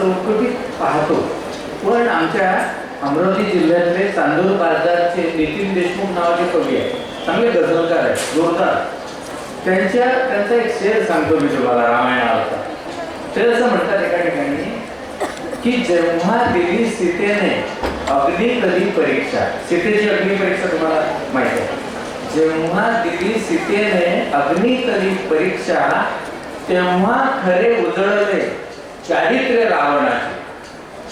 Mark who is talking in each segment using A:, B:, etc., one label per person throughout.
A: चौकटीत पाहतो. पण आमच्या अमरावती जिल्ह्यातले चांदूर बाजारचे नितीन देशमुख नावाचे कवी आहे, चांगले गझलकार आहे, जोरदार. त्यांचा एक शेर सांगतो मी तुम्हाला रामायणावरचा. ते असं म्हणतात एका ठिकाणी की जेव्हा दिली सीतेने अग्निकली परीक्षा, सीतेची अग्निपरीक्षा तुम्हाला माहिती आहे, जेव्हा दिली सीतेने अग्निकली परीक्षा तेव्हा खरे उजळले चारित्र्य रावणाचे,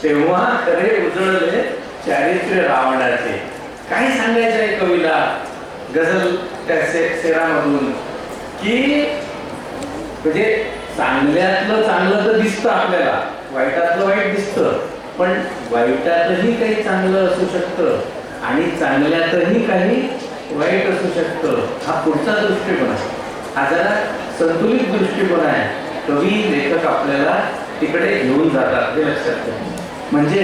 A: तेव्हा खरे उजळले चारित्र्य रावणाचे. काय सांगायचं आहे कवीला गझल त्या शेरामधून की म्हणजे चांगल्यातलं चांगलं तर दिसतं आपल्याला, वाईटातलं वाईट दिसतं, पण वाईटातही काही चांगलं असू शकतं आणि चांगल्यातही काही वाईट असू शकतं. हा पुढचा दृष्टिकोन आहे, हा जरा संतुलित दृष्टिकोन आहे. कवी लेखक आपल्याला तिकडे घेऊन जातात हे लक्षात घ्या. म्हणजे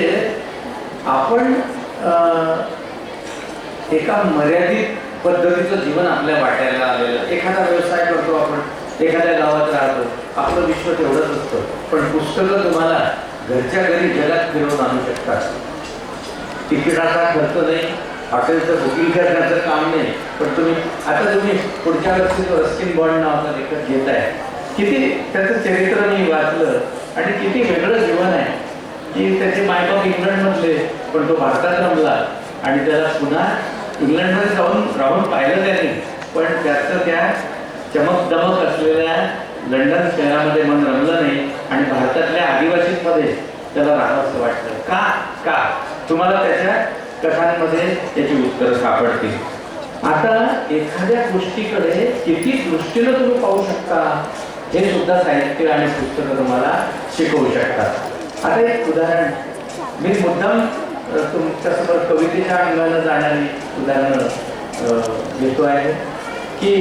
A: आपण एका मर्यादित पद्धतीचं जीवन आपल्या वाट्याला आलेलं, एखादा व्यवसाय करतो आपण, एखाद्या गावात राहतो, आपलं विश्व तेवढंच असतं. पण पुस्तकं तुम्हाला घरच्या घरी जगात फिरवून आणू शकतात. तिकिटाचा खर्च नाही, हॉटेलचं बुकिंग करण्याचं काम नाही. पण तुम्ही पुढच्या वर्षी रस्किन बॉन्ड नावाचा लेखक घेताय, किती त्याचं चरित्र मी वाचलं आणि किती वेगळं जीवन आहे की त्याचे मायबाप इंग्लंडमधले, पण तो भारतात रमला आणि त्याला पुन्हा इंग्लंडमध्ये राहून पाहिलं त्याने, पण त्याचं त्या चमकदमक असलेल्या लंडन शहरामध्ये मन रमलं नाही आणि भारतातल्या आदिवासींमध्ये त्याला राहावंसं वाटतं. का तुम्हाला त्याच्या कथांमध्ये त्याची उत्तरं सापडतील. आता एखाद्या गोष्टीकडे किती दृष्टीनं तुम्ही पाहू शकता हे सुद्धा साहित्य आणि पुस्तकं तुम्हाला शिकवू शकतात. आता एक उदाहरण मी मुद्दाम तुमच्यासमोर कवितेच्या अंगानं जाणारी उदाहरणं घेतो आहे की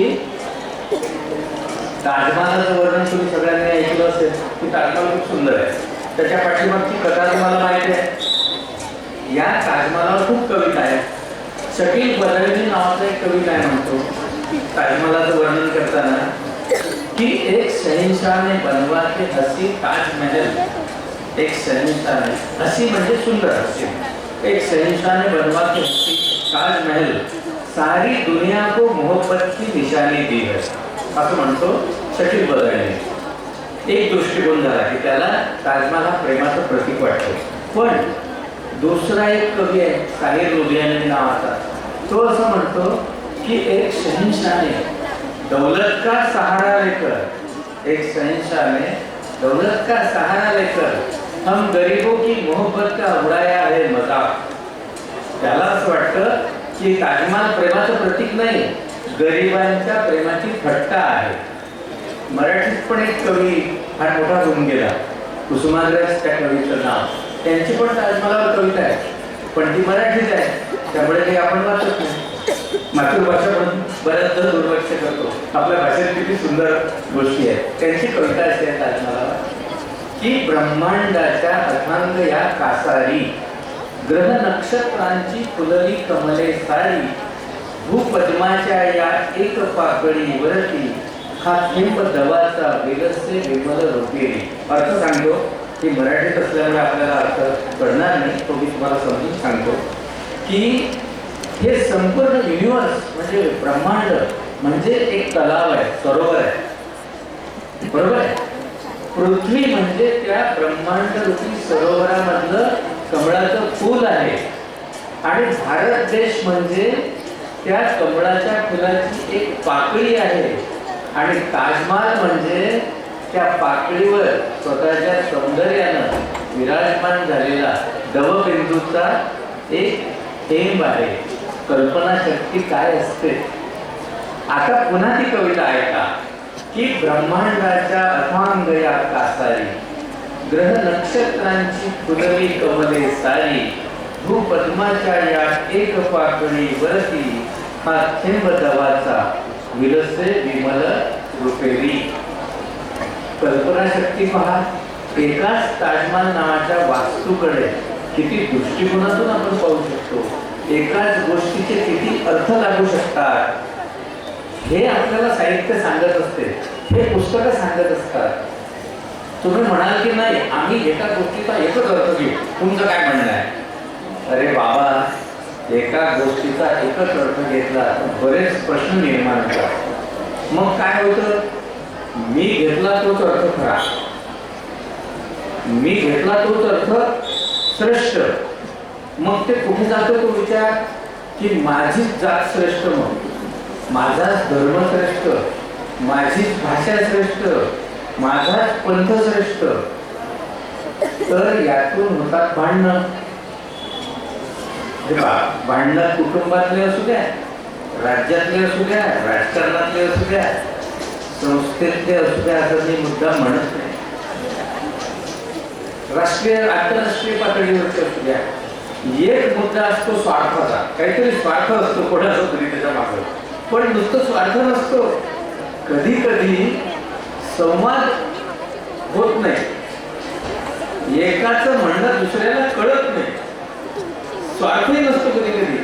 A: ताजमहालाचं वर्णन तुम्ही सगळ्यांनी ऐकलं असेल की ताजमहाल खूप सुंदर आहे. त्याच्या पाठीमागची कथा तुम्हाला माहिती आहे. या ताजमहालावर खूप कविता आहेत. शकील बदावी नावाचा एक कवी काय म्हणतो ताजमहालाचं वर्णन करताना की एक शहनशाह ने बनवा के हसी ताजमहल, एक शहनशाह ने, हसी म्हणजे सुंदर हसी, एक शहनशाह ने बनवा के हसी ताजमहल सारी दुनिया को मोहब्बत की निशानी दी है, असं म्हणतो शकील बदावी. एक दृष्टिकोन झाला की त्याला ताजमहाल हा प्रेमाचं प्रतीक वाटतं. पण दुसरा एक कवी आहे साहिर लुधियानी नावाचा, तो असं म्हणतो की एक शहनशाह ने दौलत का सहारा लेकर, एक शहनशाह ने दौलत का सहारा लेकर हम गरीबों की मोहब्बत का उड़ाया है मजाक. त्याला असं वाटतं की ताजमहाल प्रेमाचं प्रतीक नाही, गरिबांच्या प्रेमाची थट्टा आहे. मराठीत पण एक कवी फार मोठा होऊन गेला, कुसुमाग्रज त्या कवीचं नाव, त्यांची पण ताजमहालावर कविता आहे, पण ती मराठीच आहे, त्यामुळे काही आपण वाचत नाही. मातृभाषा पण बऱ्याचदा दुर्लक्ष करतो. आपल्या भाषेत किती सुंदर गोष्टी आहेत. त्यांची कविता अशी आहे ताजमहालावर की ब्रह्मांडाच्या अथांग या कासारी, ग्रह नक्षत्रांची फुलली कमले सारी, भूपद्माच्या या एक पाकळीवरती हा थेंब दवाचा वेगसे विमल रुपेरी. अर्थ सांगतो की मराठीत असल्यामुळे आपल्याला अर्थ कळणार नाही, तो मी तुम्हाला समजून सांगतो की हे संपूर्ण युनिवर्स म्हणजे ब्रह्मांड म्हणजे एक तलाव आहे, सरोवर आहे, बरोबर आहे. पृथ्वी म्हणजे त्या ब्रह्मांड रूपी सरोवरामधलं कमळाचं फूल आहे आणि भारत देश म्हणजे त्या कमळाच्या फुलाची एक पाकळी आहे आणि ताजमहाल म्हणजे त्या पाकळीवर स्वतःच्या सौंदर्यानं विराजमान झालेला दवबिंदूचा एक थेंब आहे. कल्पना शक्ती काय असते. आता पुन्हा ती कविता ऐका की ब्रह्मांडाच्या अथांग या कासारी, ग्रह नक्षत्रांची फुलली कमले सारी, भूपद्माच्या या एक पाकळीवरती हा थेंब दवाचा विलसे विमल रुपेरी. कल्पना शक्ती पहा. एकाच ताजमहाल नावाच्या वास्तूकडे किती दृष्टिकोनातून आपण पाहू शकतो, एकाच गोष्टीचे किती अर्थ लागू शकतात हे आपल्याला साहित्य सांगत असते, हे पुस्तकं सांगत असतात. तुम्ही म्हणाल की नाही आम्ही एका गोष्टीचा एकच अर्थ घेऊ, तुमचं काय म्हणणं आहे? अरे बाबा, एका गोष्टीचा एकच अर्थ घेतला तर बरेच प्रश्न निर्माण होतात. मग काय होतं? मी घेतला तोच अर्थ खरा, मी घेतला तोच अर्थ श्रेष्ठ. मग ते कुठे जातो तो विचार की माझीच जात श्रेष्ठ, मग माझाच धर्म श्रेष्ठ, माझीच भाषा श्रेष्ठ, माझाच पंथ श्रेष्ठ. तर यातून होतात भांडणं. भांडणं कुटुंबातले असू द्या, राज्यातले असू द्या, राजकारणातले असू द्या, संस्थेतले असू द्या, असं मी मुद्दा म्हणत नाही. राष्ट्रीय आंतरराष्ट्रीय पातळीवरचे असू द्या, एक मुद्दा असतो स्वार्थाचा. काहीतरी स्वार्थ असतो कोणाचा तरी त्याच्या मागे, पण नुसतं स्वार्थ नसतो. कधी कधी संवाद होत नाही, एकाचं म्हणणं दुसऱ्याला कळत नाही, स्वार्थही नसतो कधी कधी.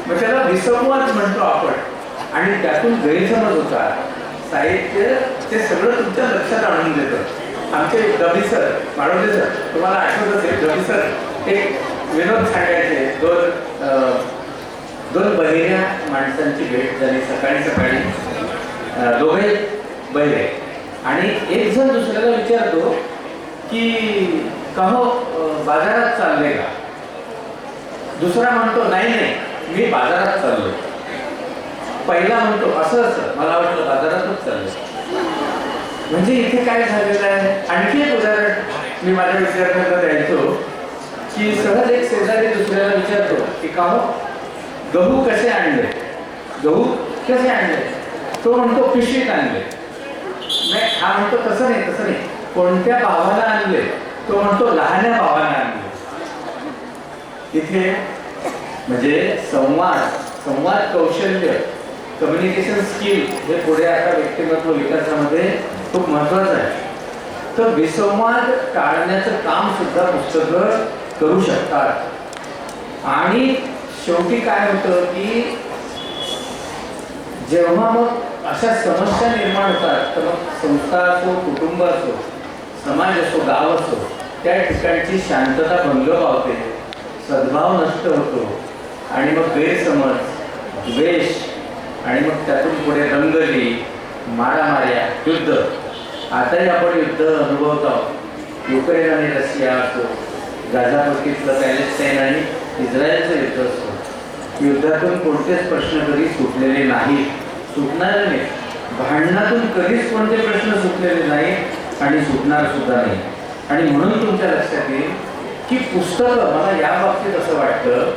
A: मग त्याला विसंवाद म्हणतो आपण, आणि त्यातून गैरसमज होतात. साहित्य ते सगळं तुमच्या लक्षात आणून देतं. आमचे दबी सर, माळवदे सर, तुम्हाला आठवत असेल, दबी सर एक विनोद सांगायचे. दोन बहिऱ्या माणसांची भेट झाली सकाळी सकाळी. दोघे बहिरे, आणि एक जण दुसऱ्याला विचारतो की का हो बाजारात चालले का? दुसरा म्हणतो नाही नाही, मी बाजारात चाललो. पहिला म्हणतो असं असं, मला वाटलं बाजारातच चाललो. म्हणजे इथे काय झालेलं आहे? आणखी एक उदाहरण मी माझ्या विद्यार्थ्यांना द्यायचो की सहज एक शेजारी दुसऱ्याला विचारतो की का हो गहू कसे आणले? गहू कसे आणले? तो म्हणतो पिशवीत आणले. नाही, हा म्हणतो तसं नाही, तसं नाही, कोणत्या भावाला आणले? तो म्हणतो लहान्या भावाला आणले. इथे म्हणजे संवाद कौशल्य, कम्युनिकेशन स्किल हे पुढे आता व्यक्तिमत्व विकासामध्ये खूप महत्वाचं आहे. तर विसंवाद टाळण्याचं काम सुद्धा पुस्तकं करू शकतात. आणि शेवटी काय होतं की जेव्हा मग अशा समस्या निर्माण होतात, तर मग संस्था असो, कुटुंब असो, समाज असो, गाव असो, त्या ठिकाणची शांतता भंग पावते, सद्भाव नष्ट होतो, आणि मग गैरसमज, द्वेष, आणि मग त्यातून पुढे दंगली, मारामाऱ्या, युद्ध. आताही आपण युद्ध अनुभवत आहोत. युक्रेन आणि रशिया असो, गाझापट्टीतलं पॅलेस्टाईन आणि इस्रायलचं युद्ध असो, युद्धातून कोणतेच प्रश्न कधी सुटलेले नाही, सुटणार नाही. भांडणातून कधीच कोणते प्रश्न सुटलेले नाही आणि सुटणार सुद्धा नाही. आणि म्हणून तुमच्या लक्षात येईल की पुस्तकं, मला या बाबतीत असं वाटतं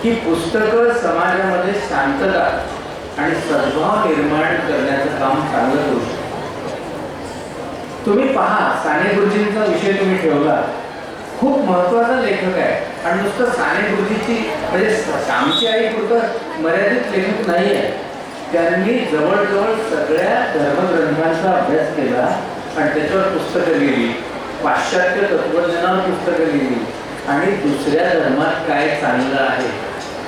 A: की पुस्तकं समाजामध्ये शांतता आणि सद्भाव निर्माण करण्याचं काम चांगलं करू शकतात. तुम्ही पहा, साने गुरुजींचा विषय तुम्ही ठेवला, खूप महत्वाचा लेखक आहे. आणि नुसतं साने गुरुजीची म्हणजे श्यामची आई पुरतं मर्यादित लेखक नाही आहे. त्यांनी जवळजवळ सगळ्या धर्मग्रंथांचा अभ्यास केला आणि त्याच्यावर पुस्तकं लिहिली, पाश्चात्य तत्वज्ञानावर पुस्तकं लिहिली, आणि दुसऱ्या धर्मात काय चांगलं आहे.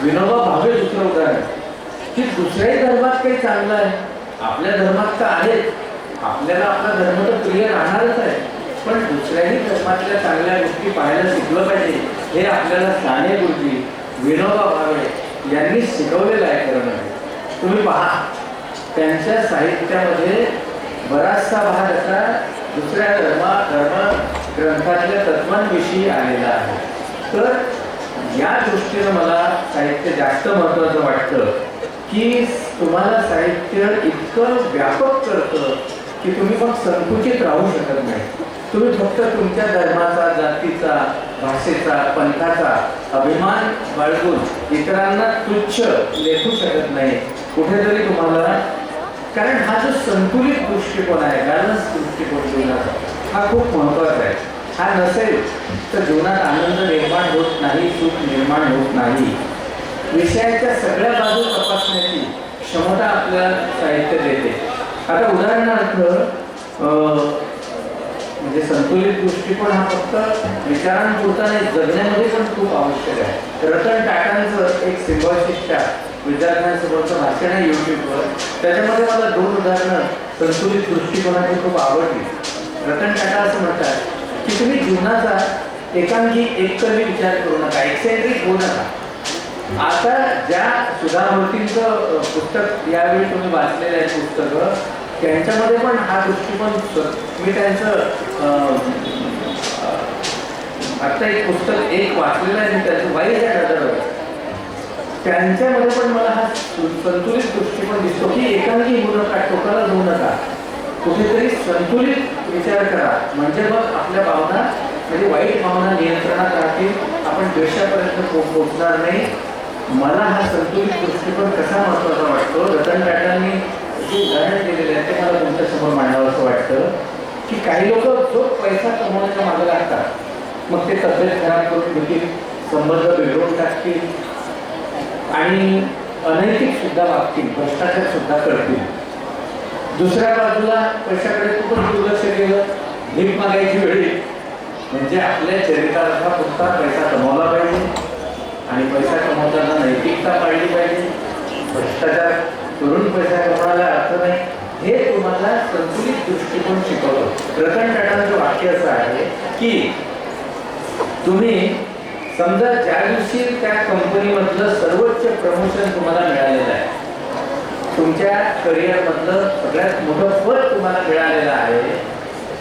A: विनोबा भावे दुसरं उदाहरण की दुसऱ्याही धर्मात काही चांगलं आहे, आपल्या धर्मात तर आहे, आपल्याला आपला धर्म तर प्रिय राहणारच आहे, पण दुसऱ्याही धर्मातल्या चांगल्या गोष्टी पाहायला शिकलं पाहिजे. हे आपल्याला साने गुरुजी, विनोबा भावे यांनी शिकवलेलं आहे. खरं तुम्ही पहा, त्यांच्या साहित्यामध्ये बराचसा भाग असा दुसऱ्या धर्म ग्रंथातल्या तत्वांविषयी आलेला आहे. तर या दृष्टीनं मला साहित्य जास्त महत्त्वाचं वाटतं की तुम्हाला साहित्य इतकं व्यापक करतं की तुम्ही मग संकुचित राहू शकत नाही. तुम्ही फक्त तुमच्या धर्माचा, जातीचा, भाषेचा, पंथाचा अभिमान बाळगून इतरांना तुच्छ लेखू शकत नाही. कुठेतरी तुम्हाला, कारण हा जो संतुलित दृष्टिकोन आहे, बॅलन्स दृष्टिकोन जीवनाचा, हा खूप महत्त्वाचा आहे. हा नसेल तर जीवनात आनंद निर्माण होत नाही, सुख निर्माण होत नाही. विषयाच्या सगळ्या बाजू तपासण्याची क्षमता आपल्याला साहित्य देते. आता उदाहरणार्थ म्हणजे संतुलित दृष्टिकोन हा फक्त विचारांपुरता नाही, जगण्यामध्ये पण खूप आवश्यक आहे. रतन टाटांचं एक सिम्बॉयसिसच्या विद्यार्थ्यांसोबतचं भाषण आहे यूट्यूबवर. त्याच्यामध्ये मला 2 उदाहरणं संतुलित दृष्टिकोनाची खूप आवडली. रतन टाटा असं म्हणतात की तुम्ही जीवनाचा एकांगी एककर्मी विचार करू नका, एक्सेंट्रिक होऊ नका. आता ज्या सुधा मूर्तींचं पुस्तक यावेळी तुम्ही वाचलेलं आहे पुस्तकं, त्यांच्यामध्ये पण हा दृष्टिकोन मी त्यांचं आता एक पुस्तक एक वाचलेलं आहे मी त्याचं वाईट आहे, त्यांच्यामध्ये पण मला हा संतुलित दृष्टिकोन दिसतो की एकांगी होऊ नका, टोकाला जाऊ नका, कुठेतरी संतुलित विचार करा. म्हणजे मग आपल्या भावना म्हणजे वाईट भावना नियंत्रणात राहतील, आपण द्वेषापर्यंत पोहोचणार नाही. मला हा संतुलित दृष्टिकोन कसा महत्त्वाचा वाटतो, रतन टाटांनी जे उदाहरण दिलेलं आहे ते मला तुमच्यासमोर मांडावं असं वाटतं की काही लोक जो पैसा कमवण्याच्या मागे लागतात, मग ते तब्येत खराब करून घेतील, संबंध बिघडवून टाकतील आणि अनैतिक सुद्धा वागतील, भ्रष्टाचार सुद्धा करतील. दुसऱ्या बाजूला पैशाकडे खूपच दुर्लक्ष केलं, भीक मागायची वेळी म्हणजे आपल्या चरित्राचा पुरता पैसा कमवला पाहिजे आणि पैसा कमवताना नैतिकता पाळली पाहिजे, भ्रष्टाचार करून पैसा कमवायला अर्थ नाही, हे तुम्हाला संतुलित दृष्टिकोन शिकवतो. रतन टाटांचं वाक्य असं आहे की तुम्ही समजा ज्या दिवशी त्या कंपनीमधलं सर्वोच्च प्रमोशन तुम्हाला मिळालेलं आहे, तुमच्या करिअरमधलं सगळ्यात मोठं पद तुम्हाला मिळालेलं आहे,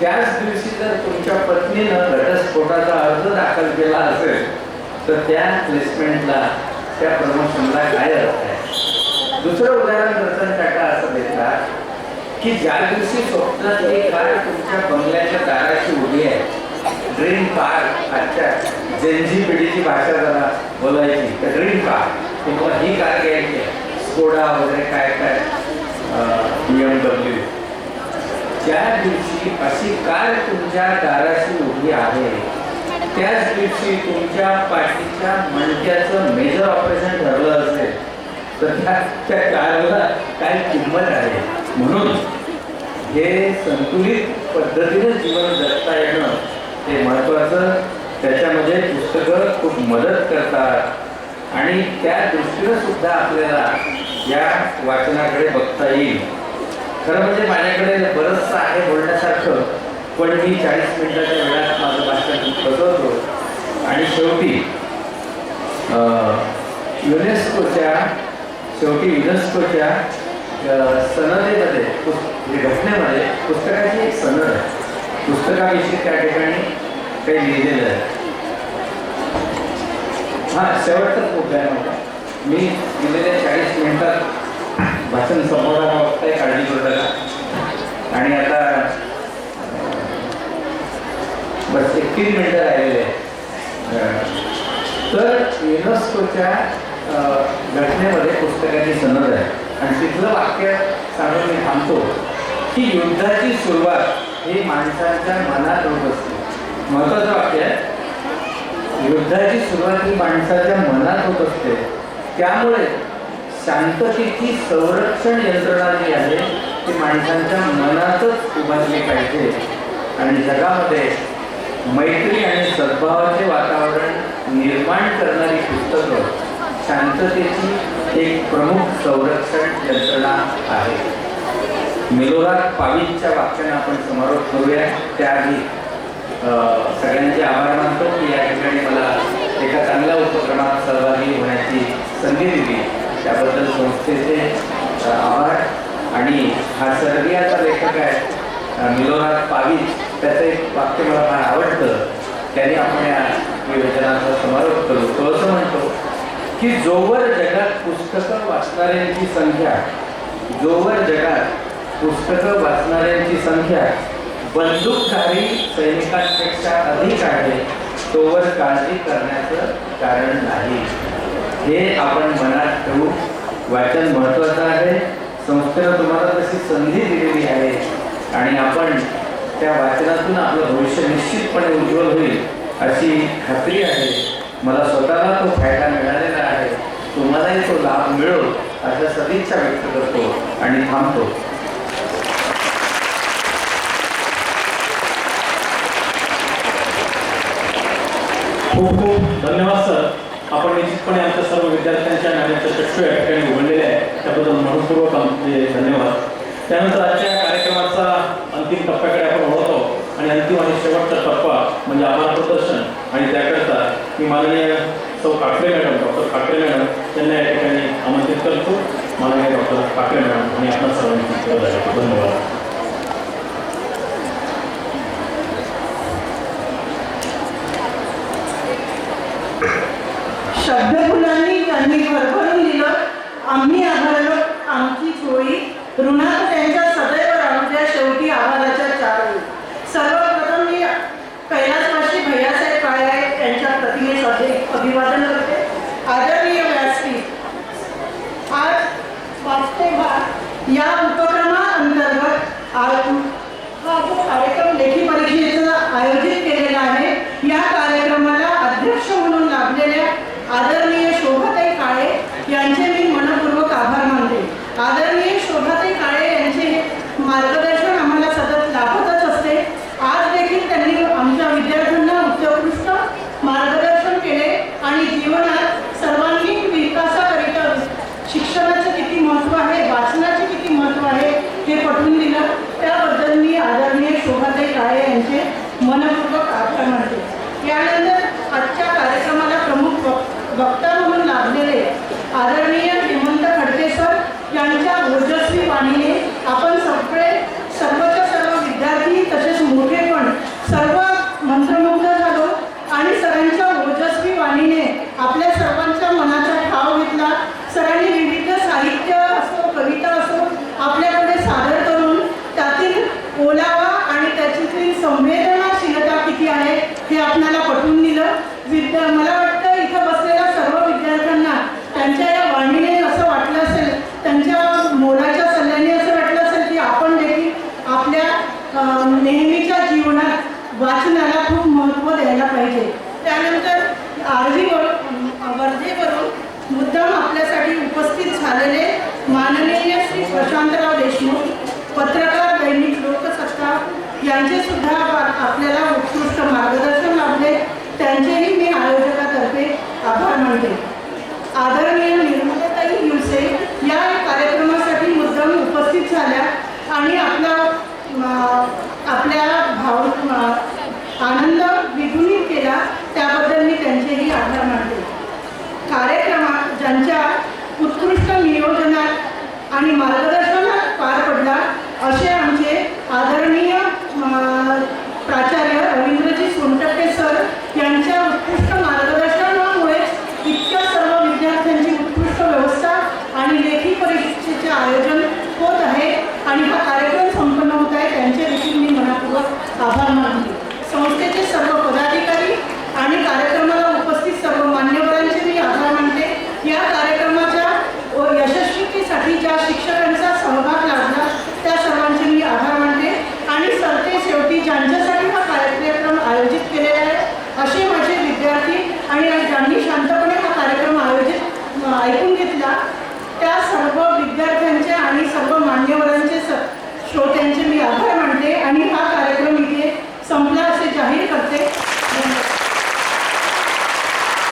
A: त्याच दिवशी जर तुमच्या पत्नीनं घटस्फोटाचा अर्ज दाखल केला असेल तर त्या प्लेसमेंटला, त्या प्रमोशनला काय अर्थ आहे. दुसरं उदाहरण रतन टाटा असं देतात की ज्या दिवशी स्वप्नात एक कार तुमच्या बंगल्याच्या दाराशी उभी आहे, ड्रीम कार, आजच्या जेनजी पिढीची भाषा जरा बोलायची तर ड्रीम कार, किंवा ही कार घ्यायची आहे, स्कोडा वगैरे काय काय BMW, ज्या दिवशी अशी कार तुमच्या दाराशी उभी आहे त्याच दिवशी तुमच्या पाठीच्या मणक्याचं मेजर ऑपरेशन ठरलं असेल तर त्या कारला काय किंमत आहे. म्हणून हे संतुलित पद्धतीने जीवन जगता येणं हे महत्त्वाचं. त्याच्यामध्ये पुस्तकं खूप मदत करतात आणि त्या दृष्टीनं सुद्धा आपल्याला या वाचनाकडे बघता येईल. खरं म्हणजे माझ्याकडे बरंचसं आहे बोलण्यासारखं, पण मी 40 मिनिटाच्या वेळात माझं भाषण बसवतो आणि शेवटी युनेस्कोच्या सनदेमध्ये घटनेमध्ये पुस्तकाची एक सनद आहे, पुस्तकाविषयी त्या ठिकाणी काही लिहिलेलं आहे. शेवटचाच मुद्दा आहे माझा. मी दिलेल्या 40 मिनिटात भाषण संपवणारा बघताय, काळजी करू नका. आणि आता बस 31 मिनिटं राहिलेले आहे. तर युनेस्कोच्या घटनेमध्ये पुस्तकाची सनद आहे आणि तिथलं वाक्य सांगून मी थांबतो की युद्धाची सुरुवात ही माणसांच्या मनात होत असते. महत्त्वाचं वाक्य आहे, युद्धाची सुरुवात ही माणसाच्या मनात होत असते. त्यामुळे शांततेची संरक्षण यंत्रणा जी आहे ती माणसांच्या मनातच उभारली पाहिजे आणि जगामध्ये मैत्री आणि सद्भावाचे वातावरण निर्माण करणारी पुस्तकं शांततेची एक प्रमुख संरक्षण यंत्रणा आहे. मिलोराद पाविनच्या वाक्याने आपण समारोप करूया. त्याआधी सगळ्यांचे आभार मानतो की या ठिकाणी मला एका चांगल्या उपक्रमात सहभागी होण्याची संधी दिली, त्याबद्दल संस्थेचे आभार. आणि हा सर्बियाचा लेखक आहे मिलोराद पाविन, त्याचं एक वाक्य मला फार आवडतं. त्याने आपण या योजनाचा समारोप करू. तो असं म्हणतो की जोवर जगात पुस्तकं वाचणाऱ्यांची संख्या बंदूकधारी सैनिकांपेक्षा अधिक आहे तोवर काळजी करण्याचं कारण नाही. हे आपण मनात ठेवू. वाचन महत्त्वाचं आहे. संस्थेनं तुम्हाला तशी संधी दिलेली आहे आणि आपण त्या वाचनातून आपलं भविष्य निश्चितपणे उज्ज्वल होईल अशी खात्री आहे. मला स्वतःला तो फायदा मिळालेला आहे, तुम्हालाही तो लाभ मिळो अशा सदिच्छा व्यक्त करतो आणि थांबतो.
B: खूप खूप धन्यवाद सर. आपण निश्चितपणे आमच्या सर्व विद्यार्थ्यांच्या नाण्याच्या चक्षु या ठिकाणी उघडलेले आहे, त्याबद्दल मनपूर्वक आमचे धन्यवाद. त्यानंतर आजच्या कार्यक्रमाचा अंतिम टप्प्याकडे आपण वळतो आणि अंतिम आणि शेवटचा टप्पा म्हणजे आभार प्रदर्शन आणि त्याकरता मी माननीय सौ Kakade madam doctor Kakade madam यांना या ठिकाणी आमंत्रित करतो. माननीय डॉक्टर काकडे मॅडम आणि आपल्या सर्वांची धन्यवाद.
C: शब्दफुलांनी त्यांनी भरभरून दिलं, आम्ही आभारलो आमची चोळी, ऋणात त्यांच्या सदैव राहू द्या शेवटी आभाराच्या चार ओळी. सर्वप्रथम मी कैलासवासी भैयासाहेब काळे यांच्या प्रतिमेसाठी अभिवादन करते. आदरणीय व्यासपीठ, आज वाचते भाग या उपक्रमाअंतर्गत हा जो कार्यक्रम लेखी परीक्षेचा आयोजित केलेला आहे, या कार्यक्रमाला अध्यक्ष म्हणून लाभलेल्या आदरणीय शोभाताई काळे यांचे मी मनपूर्वक आभार मानते. आदरणीय शोभाताई काळे यांचे मार्गदर्शन आम्हाला सतत लाभतच असते. आज देखील त्यांनी आमच्या विद्यार्थ्यांना उत्कृष्ट मार्गदर्शन केले आणि जीवनात सर्वांगीण विकासाकरिता शिक्षणाचं किती महत्त्व आहे, वाचनाचे किती महत्त्व आहे हे पटवून दिलं. त्याबद्दल मी आदरणीय शोभाताई काळे यांचे मनपूर्वक आभार मानते. यानंतर आजच्या कार्यक्रमाला प्रमुख वक्ता म्हणून लाभलेले आदरणीय हेमंत खडके सर यांच्या ओजस्वी वाणीने आपण सर्वच्या सर्व विद्यार्थी तसेच मोठे पण सर्व मंत्रमुग्ध झालो आणि सरांच्या ओजस्वी वाणीने आपल्या सर्वांच्या मनाचा ठाव घेतला. सरांनी विविध साहित्य असो, कविता असो आपल्याकडे सादर करून त्यातील ओलावा आणि त्याची संवेदनाशीलता किती आहे हे आपल्याला पटवून दिलं. मला वाटतं इथं बसलेल्या सर्व विद्यार्थ्यांना त्यांच्या या वाणीने असं वाटलं असेल, त्यांच्या मोलाच्या सल्ल्याने असं वाटलं असेल की आपण देखील आपल्या नेहमीच्या जीवनात वाचनाला खूप महत्त्व द्यायला पाहिजे. त्यानंतर वर्धेवरून मुद्दाम आपल्यासाठी उपस्थित झालेले माननीय श्री प्रशांतराव देशमुख, पत्रकार, दैनिक लोकसत्ता यांचे सुद्धा आपल्याला उत्कृष्ट मार्गदर्शन लाभले. त्यांचेही मी आयोजकातर्फे आभार मानते. आदरणीय निर्मलाताई हिवसे या कार्यक्रमासाठी मुद्दाम उपस्थित झाल्या आणि आपल्या आनंद द्विगुणित केला, त्याबद्दल मी त्यांचेही आभार मानते. कार्यक्रमात ज्यांच्या उत्कृष्ट नियोजनात आणि मार्गदर्शनात पार पडला असे आमचे आदरणीय प्राचार्य रवींद्रजी सोनटक्के सर यांच्या उत्कृष्ट मार्गदर्शनामुळेच इतक्या सर्व विद्यार्थ्यांची उत्कृष्ट व्यवस्था आणि लेखी परीक्षेचे आयोजन होत आहे आणि हा कार्यक्रम संपन्न होत आहे. त्यांचे देखील मी मनापूर्वक आभार मानते. संस्थेचे सर्व पदाधिकारी आणि कार्यक्रमाला उपस्थित सर्व मान्यवरांचे मी आभार मानते. या कार्यक्रमाच्या यशस्वीतेसाठी ज्या शिक्षकांचा सहभाग लाभला त्या सर्वांचे मी आभार मानते आणि सरते शेवटी ज्यांच्यासाठी हा कार्यक्रम आयोजित केलेला आहे असे माझे विद्यार्थी आणि ज्यांनी शांतपणे हा कार्यक्रम ऐकून घेतला त्या सर्व